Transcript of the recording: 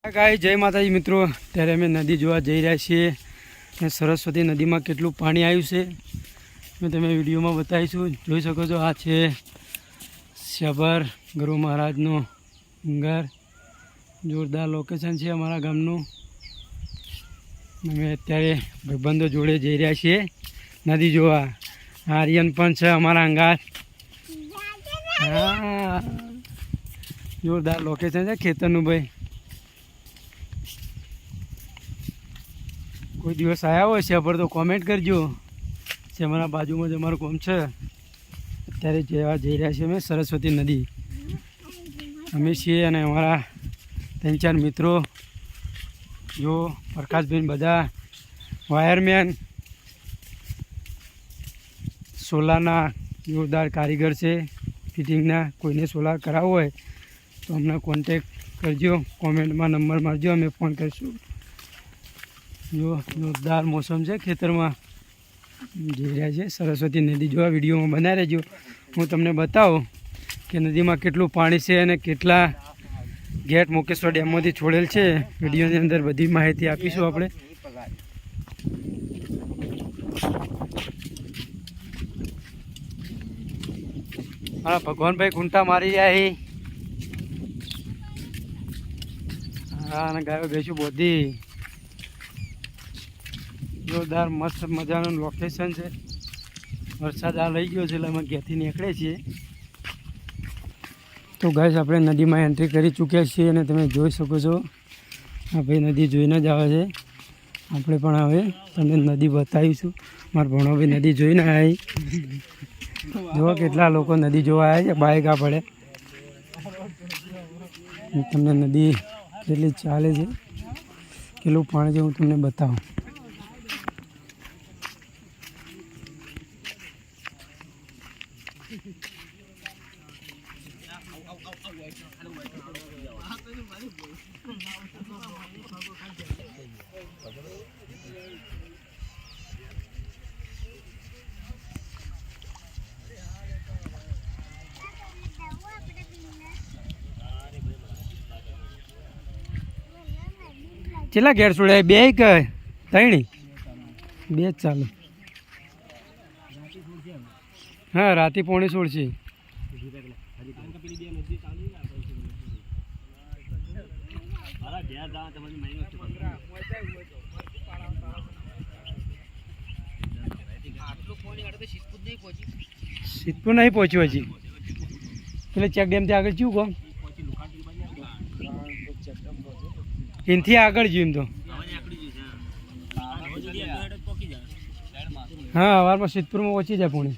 ગાય જય માતાજી મિત્રો, ત્યારે અમે નદી જોવા જઈ રહ્યા છીએ અને સરસ્વતી નદીમાં કેટલું પાણી આવ્યું છે મેં તમે વિડીયોમાં બતાવીશું. જોઈ શકો છો, આ છે શબર ગુરુ મહારાજનું ઘર. જોરદાર લોકેશન છે અમારા ગામનું. અમે અત્યારે ભાઈબંધો જોડે જઈ રહ્યા છીએ નદી જોવા. આર્યન પણ છે અમારા અંગાત. હા, જોરદાર લોકેશન છે ખેતરનું. ભાઈ કોઈ દિવસ આવ્યા હોય છે પર તો કોમેન્ટ કરજો. છે અમારા બાજુમાં જ અમારું ગામ છે. અત્યારે જેવા જઈ રહ્યા છીએ અમે સરસ્વતી નદી. અમે છીએ અને અમારા 3-4 મિત્રો, જો પ્રકાશભાઈ, બધા વાયરમેન, સોલારના જોરદાર કારીગર છે ફિટિંગના. કોઈને સોલાર કરાવવો હોય તો અમને કોન્ટેક કરજો, કોમેન્ટમાં નંબર મારજો, અમે ફોન કરીશું. જો જોરદાર મોસમ છે, ખેતરમાં જઈ રહ્યા છે સરસ્વતી નદી જોવા. વિડીયોમાં બનાવી રહેજો, હું તમને બતાવું કે નદીમાં કેટલું પાણી છે અને કેટલા ગેટ મુકેશ્વર ડેમમાંથી છોડેલ છે. વિડીયોની અંદર બધી માહિતી આપીશું આપણે. હા, ભગવાનભાઈ ખૂંટા મારી રહ્યા. હા, અને ગાયો ભેંસું બધી. જોરદાર મસ્ત મજાનું લોકેશન છે. વરસાદ આ લઈ ગયો છે એટલે અમે ઘેરથી નીકળીએ છીએ. તો ગાઈસ, આપણે નદીમાં એન્ટ્રી કરી ચૂક્યા છીએ અને તમે જોઈ શકો છો આ ભાઈ નદી જોઈને જ આવે છે. આપણે પણ હવે તમને નદી બતાવીશું. મારા ભણોભાઈ નદી જોઈને આવી. જુઓ કેટલા લોકો નદી જોવા આવ્યા છે બાઇક આપણે. તમને નદી કેટલી ચાલે છે, કેટલું પાણી છે હું તમને બતાવું. કેટલા ઘેર છોડ્યા? 2 કે 3? 2 જ ચાલે. હા, રાતે પોણી છોડશે. સિદ્ધપુર નહીં પહોંચ્યું હજી. એટલે ચેક ડેમથી આગળ શું કહો? એનથી આગળ જ્યું એમ તો. હા, સવારમાં સિદ્ધપુરમાં પહોંચી જાય પોણી.